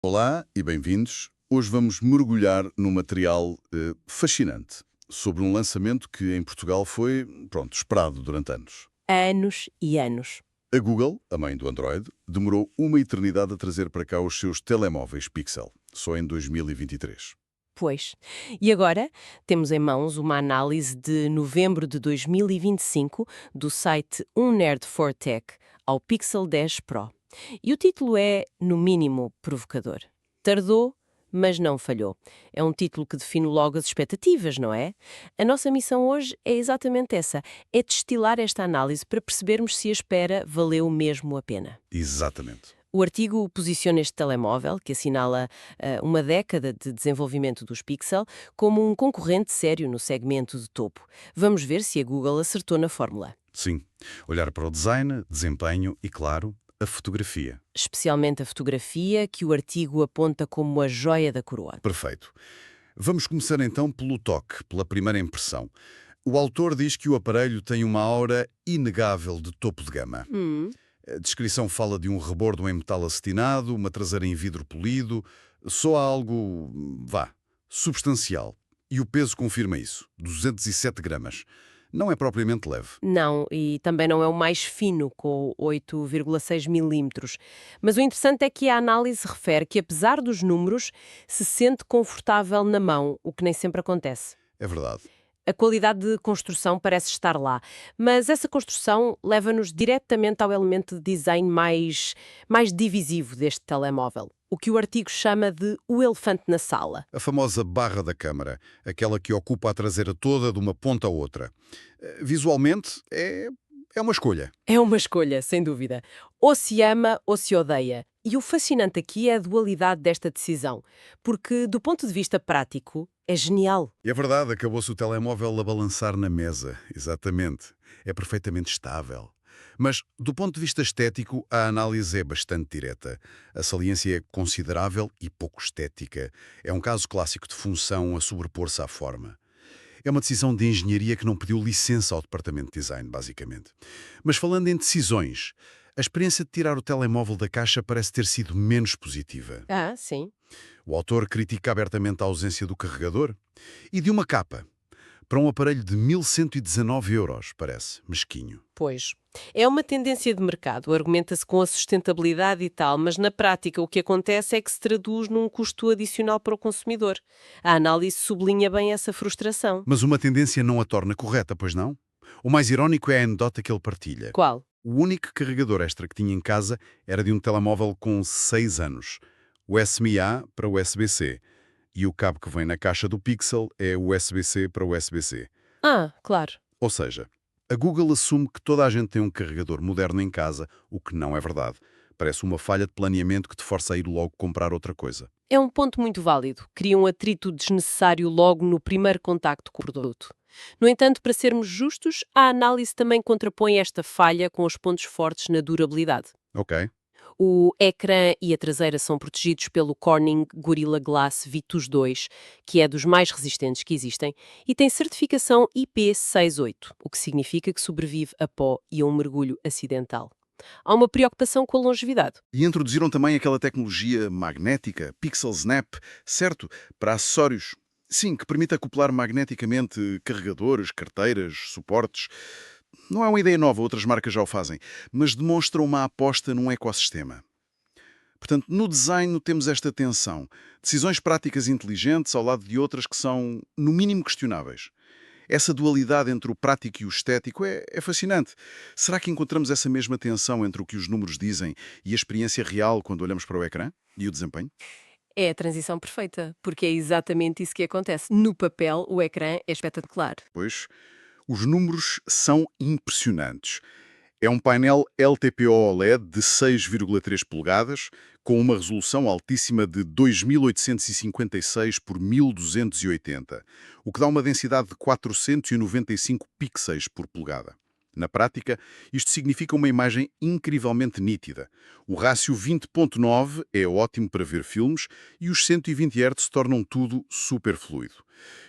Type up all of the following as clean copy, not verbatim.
Olá e bem-vindos. Hoje vamos mergulhar num material fascinante sobre um lançamento que em Portugal foi, pronto, esperado durante anos. Anos e anos. A Google, a mãe do Android, demorou uma eternidade a trazer para cá os seus telemóveis Pixel, só em 2023. Pois. E agora temos em mãos uma análise de novembro de 2025 do site Um Nerd for Tech ao Pixel 10 Pro. E o título é, no mínimo, provocador. Tardou, mas não falhou. É um título que define logo as expectativas, não é? A nossa missão hoje é exatamente essa: é destilar esta análise para percebermos se a espera valeu mesmo a pena. Exatamente. O artigo posiciona este telemóvel, que assinala uma década de desenvolvimento dos Pixel, como um concorrente sério no segmento de topo. Vamos ver se a Google acertou na fórmula. Sim. Olhar para o design, desempenho e, claro, a fotografia. Especialmente a fotografia, que o artigo aponta como a joia da coroa. Perfeito. Vamos começar então pelo toque, pela primeira impressão. O autor diz que o aparelho tem uma aura inegável de topo de gama. A descrição fala de um rebordo em metal acetinado, uma traseira em vidro polido, só há algo, substancial. E o peso confirma isso, 207 gramas. Não é propriamente leve. Não, e também não é o mais fino, com 8,6 milímetros. Mas o interessante é que a análise refere que, apesar dos números, se sente confortável na mão, o que nem sempre acontece. É verdade. A qualidade de construção parece estar lá, mas essa construção leva-nos diretamente ao elemento de design mais divisivo deste telemóvel, o que o artigo chama de o elefante na sala. A famosa barra da câmara, aquela que ocupa a traseira toda de uma ponta a outra. Visualmente, é uma escolha. É uma escolha, sem dúvida. Ou se ama ou se odeia. E o fascinante aqui é a dualidade desta decisão, porque, do ponto de vista prático, é genial. E é verdade, acabou-se o telemóvel a balançar na mesa. Exatamente. É perfeitamente estável. Mas, do ponto de vista estético, a análise é bastante direta. A saliência é considerável e pouco estética. É um caso clássico de função a sobrepor-se à forma. É uma decisão de engenharia que não pediu licença ao departamento de design, basicamente. Mas falando em decisões, a experiência de tirar o telemóvel da caixa parece ter sido menos positiva. Ah, sim. O autor critica abertamente a ausência do carregador e de uma capa. Para um aparelho de 1.119 euros, parece mesquinho. Pois. É uma tendência de mercado, argumenta-se com a sustentabilidade e tal, mas na prática o que acontece é que se traduz num custo adicional para o consumidor. A análise sublinha bem essa frustração. Mas uma tendência não a torna correta, pois não? O mais irónico é a anedota que ele partilha. Qual? O único carregador extra que tinha em casa era de um telemóvel com 6 anos. USB-A para USB-C. E o cabo que vem na caixa do Pixel é USB-C para USB-C. Ah, claro. Ou seja, a Google assume que toda a gente tem um carregador moderno em casa, o que não é verdade. Parece uma falha de planeamento que te força a ir logo comprar outra coisa. É um ponto muito válido. Cria um atrito desnecessário logo no primeiro contacto com o produto. No entanto, para sermos justos, a análise também contrapõe esta falha com os pontos fortes na durabilidade. Ok. O ecrã e a traseira são protegidos pelo Corning Gorilla Glass Vitus 2, que é dos mais resistentes que existem, e tem certificação IP68, o que significa que sobrevive a pó e a um mergulho acidental. Há uma preocupação com a longevidade. E introduziram também aquela tecnologia magnética, Pixel Snap, certo? Para acessórios. Sim, que permite acoplar magneticamente carregadores, carteiras, suportes. Não é uma ideia nova, outras marcas já o fazem, mas demonstra uma aposta num ecossistema. Portanto, no design temos esta tensão. Decisões práticas inteligentes ao lado de outras que são, no mínimo, questionáveis. Essa dualidade entre o prático e o estético é fascinante. Será que encontramos essa mesma tensão entre o que os números dizem e a experiência real quando olhamos para o ecrã e o desempenho? É a transição perfeita, porque é exatamente isso que acontece. No papel, o ecrã é espetacular. Pois, os números são impressionantes. É um painel LTPO OLED de 6,3 polegadas, com uma resolução altíssima de 2856 por 1280, o que dá uma densidade de 495 pixels por polegada. Na prática, isto significa uma imagem incrivelmente nítida. O rácio 20.9 é ótimo para ver filmes e os 120 Hz tornam tudo super fluido.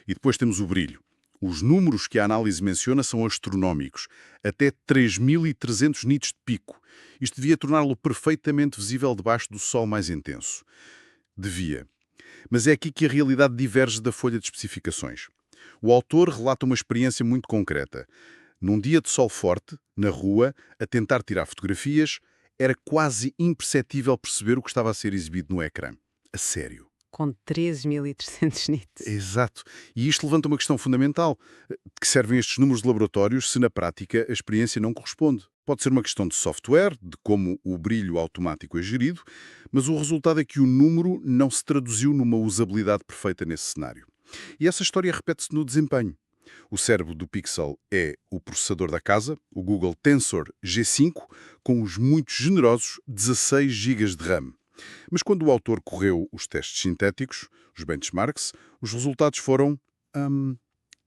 E depois temos o brilho. Os números que a análise menciona são astronómicos, até 3.300 nits de pico. Isto devia torná-lo perfeitamente visível debaixo do sol mais intenso. Devia. Mas é aqui que a realidade diverge da folha de especificações. O autor relata uma experiência muito concreta. Num dia de sol forte, na rua, a tentar tirar fotografias, era quase imperceptível perceber o que estava a ser exibido no ecrã. A sério. Com 13.300 nits. Exato. E isto levanta uma questão fundamental. De que servem estes números de laboratórios se na prática a experiência não corresponde? Pode ser uma questão de software, de como o brilho automático é gerido, mas o resultado é que o número não se traduziu numa usabilidade perfeita nesse cenário. E essa história repete-se no desempenho. O cérebro do Pixel é o processador da casa, o Google Tensor G5, com os muito generosos 16 GB de RAM. Mas quando o autor correu os testes sintéticos, os benchmarks, os resultados foram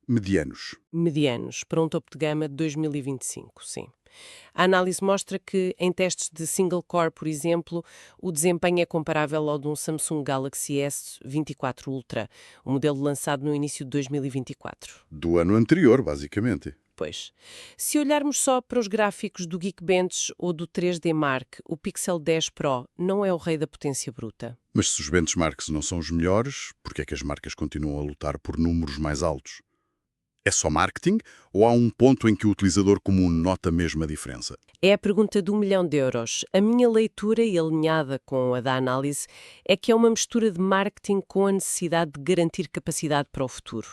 medianos. Medianos, para um topo de gama de 2025, sim. A análise mostra que, em testes de single core, por exemplo, o desempenho é comparável ao de um Samsung Galaxy S24 Ultra, o modelo lançado no início de 2024. Do ano anterior, basicamente. Pois, se olharmos só para os gráficos do Geekbench ou do 3D Mark, o Pixel 10 Pro não é o rei da potência bruta. Mas se os benchmarks não são os melhores, por que é que as marcas continuam a lutar por números mais altos? É só marketing ou há um ponto em que o utilizador comum nota mesmo a diferença? É a pergunta de 1 milhão de euros. A minha leitura, e alinhada com a da análise, é que é uma mistura de marketing com a necessidade de garantir capacidade para o futuro.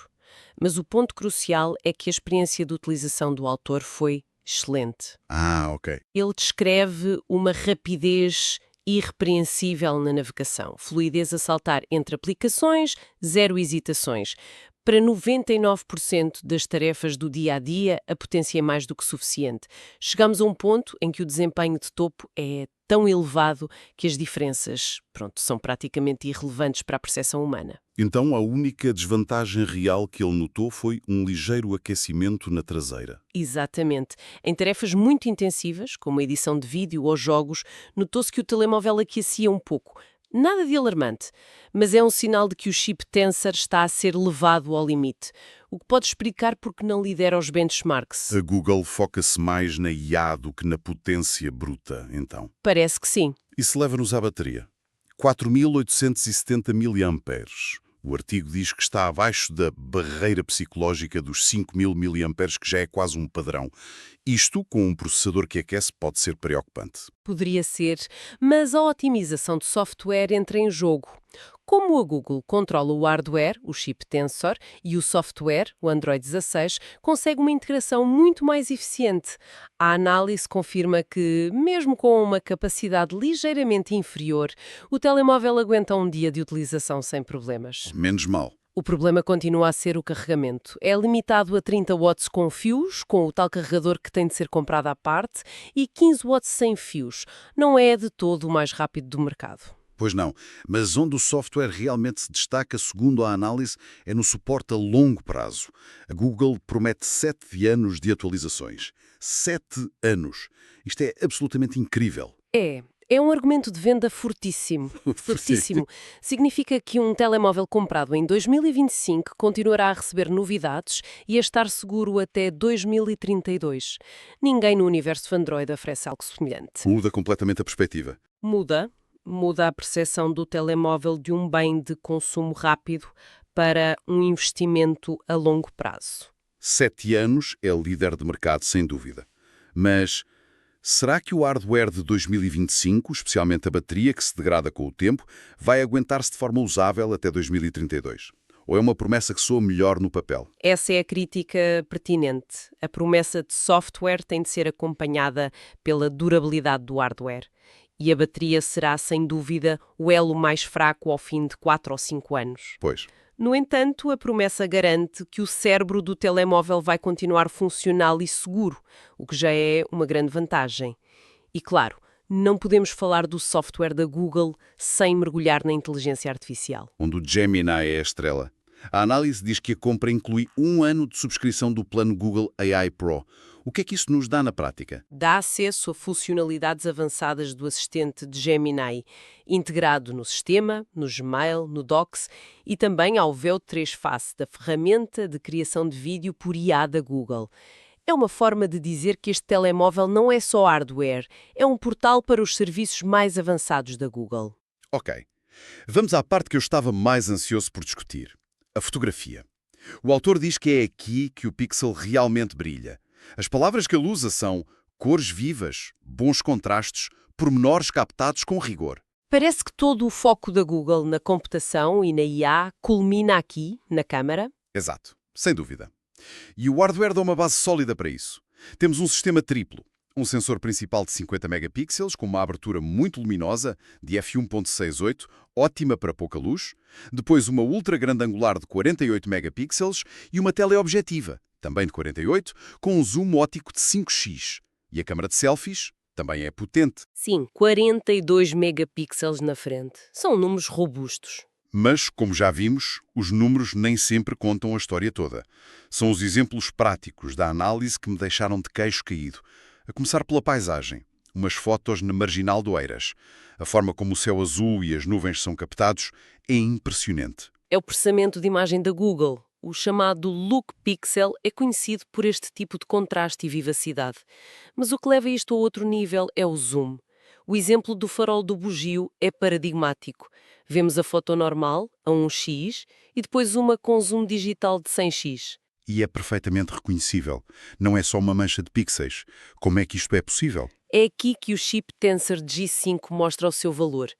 Mas o ponto crucial é que a experiência de utilização do autor foi excelente. Ah, ok. Ele descreve uma rapidez irrepreensível na navegação, fluidez a saltar entre aplicações, zero hesitações. Para 99% das tarefas do dia a dia, a potência é mais do que suficiente. Chegamos a um ponto em que o desempenho de topo é tão elevado que as diferenças, são praticamente irrelevantes para a percepção humana. Então a única desvantagem real que ele notou foi um ligeiro aquecimento na traseira. Exatamente. Em tarefas muito intensivas, como a edição de vídeo ou jogos, notou-se que o telemóvel aquecia um pouco. Nada de alarmante, mas é um sinal de que o chip Tensor está a ser levado ao limite, o que pode explicar porque não lidera os benchmarks. A Google foca-se mais na IA do que na potência bruta, então. Parece que sim. Isso leva-nos à bateria. 4.870 mAh. O artigo diz que está abaixo da barreira psicológica dos 5.000 mAh, que já é quase um padrão. Isto, com um processador que aquece, pode ser preocupante. Poderia ser, mas a otimização de software entra em jogo. Como a Google controla o hardware, o chip Tensor, e o software, o Android 16, consegue uma integração muito mais eficiente. A análise confirma que, mesmo com uma capacidade ligeiramente inferior, o telemóvel aguenta um dia de utilização sem problemas. Menos mal. O problema continua a ser o carregamento. É limitado a 30 watts com fios, com o tal carregador que tem de ser comprado à parte, e 15 watts sem fios. Não é de todo o mais rápido do mercado. Pois não, mas onde o software realmente se destaca, segundo a análise, é no suporte a longo prazo. A Google promete 7 anos de atualizações. 7 anos! Isto é absolutamente incrível. É um argumento de venda fortíssimo. Fortíssimo. Significa que um telemóvel comprado em 2025 continuará a receber novidades e a estar seguro até 2032. Ninguém no universo Android oferece algo semelhante. Muda completamente a perspectiva. Muda a percepção do telemóvel de um bem de consumo rápido para um investimento a longo prazo. 7 anos é líder de mercado, sem dúvida. Mas será que o hardware de 2025, especialmente a bateria que se degrada com o tempo, vai aguentar-se de forma usável até 2032? Ou é uma promessa que soa melhor no papel? Essa é a crítica pertinente. A promessa de software tem de ser acompanhada pela durabilidade do hardware. E a bateria será, sem dúvida, o elo mais fraco ao fim de 4 ou 5 anos. Pois. No entanto, a promessa garante que o cérebro do telemóvel vai continuar funcional e seguro, o que já é uma grande vantagem. E claro, não podemos falar do software da Google sem mergulhar na inteligência artificial. Onde o Gemini é a estrela. A análise diz que a compra inclui 1 ano de subscrição do plano Google AI Pro. O que é que isso nos dá na prática? Dá acesso a funcionalidades avançadas do assistente de Gemini, integrado no sistema, no Gmail, no Docs e também ao Veo 3 Face, da ferramenta de criação de vídeo por IA da Google. É uma forma de dizer que este telemóvel não é só hardware, é um portal para os serviços mais avançados da Google. Ok. Vamos à parte que eu estava mais ansioso por discutir. A fotografia. O autor diz que é aqui que o pixel realmente brilha. As palavras que ele usa são cores vivas, bons contrastes, pormenores captados com rigor. Parece que todo o foco da Google na computação e na IA culmina aqui, na câmara. Exato, sem dúvida. E o hardware dá uma base sólida para isso. Temos um sistema triplo. Um sensor principal de 50 megapixels com uma abertura muito luminosa de f1.68, ótima para pouca luz. Depois uma ultra grande angular de 48 megapixels e uma teleobjetiva, também de 48, com um zoom óptico de 5x. E a câmara de selfies também é potente. Sim, 42 megapixels na frente. São números robustos. Mas, como já vimos, os números nem sempre contam a história toda. São os exemplos práticos da análise que me deixaram de queixo caído. A começar pela paisagem. Umas fotos na Marginal do Eiras. A forma como o céu azul e as nuvens são captados é impressionante. É o processamento de imagem da Google. O chamado Look Pixel é conhecido por este tipo de contraste e vivacidade. Mas o que leva isto a outro nível é o zoom. O exemplo do farol do bugio é paradigmático. Vemos a foto normal, a 1x, e depois uma com zoom digital de 100x. E é perfeitamente reconhecível. Não é só uma mancha de pixels. Como é que isto é possível? É aqui que o chip Tensor G5 mostra o seu valor.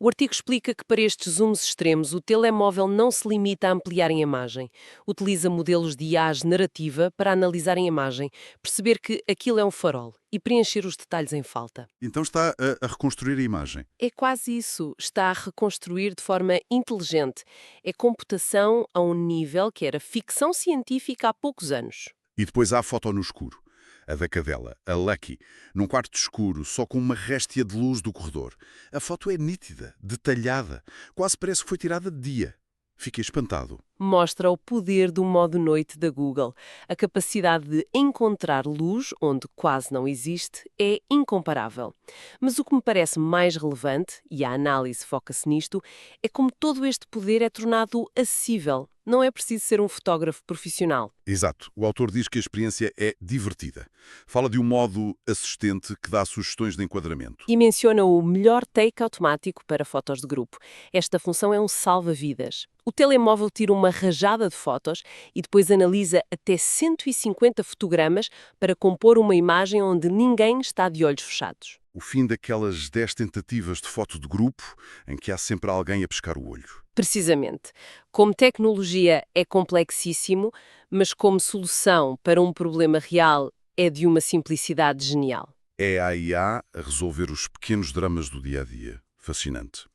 O artigo explica que para estes zooms extremos o telemóvel não se limita a ampliar a imagem. Utiliza modelos de IA generativa para analisar a imagem, perceber que aquilo é um farol e preencher os detalhes em falta. Então está a reconstruir a imagem. É quase isso. Está a reconstruir de forma inteligente. É computação a um nível que era ficção científica há poucos anos. E depois há a foto no escuro. A da cadela, a Lucky, num quarto escuro, só com uma réstia de luz do corredor. A foto é nítida, detalhada, quase parece que foi tirada de dia. Fiquei espantado. Mostra o poder do modo noite da Google. A capacidade de encontrar luz onde quase não existe é incomparável. Mas o que me parece mais relevante, e a análise foca-se nisto, é como todo este poder é tornado acessível. Não é preciso ser um fotógrafo profissional. Exato. O autor diz que a experiência é divertida. Fala de um modo assistente que dá sugestões de enquadramento. E menciona o melhor take automático para fotos de grupo. Esta função é um salva-vidas. O telemóvel tira uma rajada de fotos e depois analisa até 150 fotogramas para compor uma imagem onde ninguém está de olhos fechados. O fim daquelas 10 tentativas de foto de grupo em que há sempre alguém a pescar o olho. Precisamente. Como tecnologia é complexíssimo, mas como solução para um problema real é de uma simplicidade genial. É a IA a resolver os pequenos dramas do dia-a-dia. Fascinante.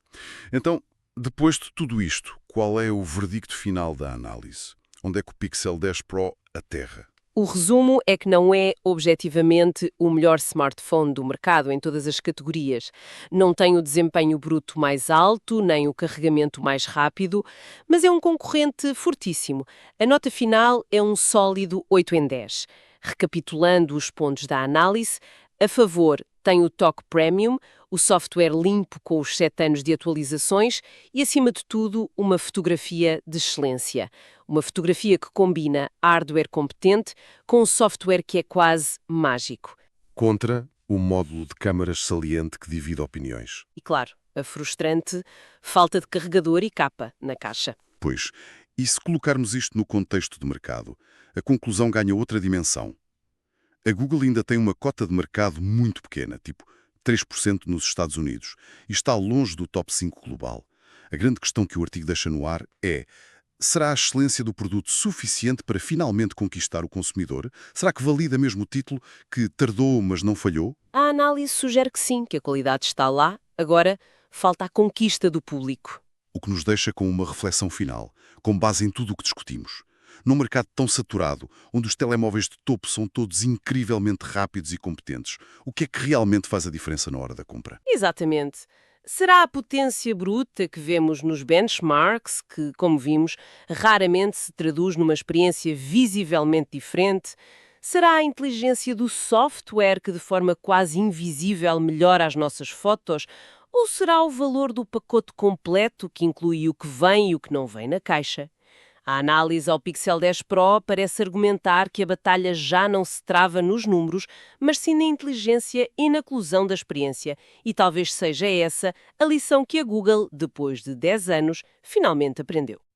Então, depois de tudo isto, qual é o verdicto final da análise? Onde é que o Pixel 10 Pro aterra? O resumo é que não é, objetivamente, o melhor smartphone do mercado em todas as categorias. Não tem o desempenho bruto mais alto, nem o carregamento mais rápido, mas é um concorrente fortíssimo. A nota final é um sólido 8 em 10. Recapitulando os pontos da análise, a favor tem o toque Premium, o software limpo com os 7 anos de atualizações e, acima de tudo, uma fotografia de excelência. Uma fotografia que combina hardware competente com um software que é quase mágico. Contra o módulo de câmaras saliente que divide opiniões. E, claro, a frustrante falta de carregador e capa na caixa. Pois, e se colocarmos isto no contexto de mercado, a conclusão ganha outra dimensão. A Google ainda tem uma cota de mercado muito pequena, tipo 3% nos Estados Unidos, e está longe do top 5 global. A grande questão que o artigo deixa no ar é: será a excelência do produto suficiente para finalmente conquistar o consumidor? Será que valida mesmo o título que tardou, mas não falhou? A análise sugere que sim, que a qualidade está lá, agora falta a conquista do público. O que nos deixa com uma reflexão final, com base em tudo o que discutimos. Num mercado tão saturado, onde os telemóveis de topo são todos incrivelmente rápidos e competentes, o que é que realmente faz a diferença na hora da compra? Exatamente. Será a potência bruta que vemos nos benchmarks, que, como vimos, raramente se traduz numa experiência visivelmente diferente? Será a inteligência do software que, de forma quase invisível, melhora as nossas fotos? Ou será o valor do pacote completo que inclui o que vem e o que não vem na caixa? A análise ao Pixel 10 Pro parece argumentar que a batalha já não se trava nos números, mas sim na inteligência e na oclusão da experiência. E talvez seja essa a lição que a Google, depois de 10 anos, finalmente aprendeu.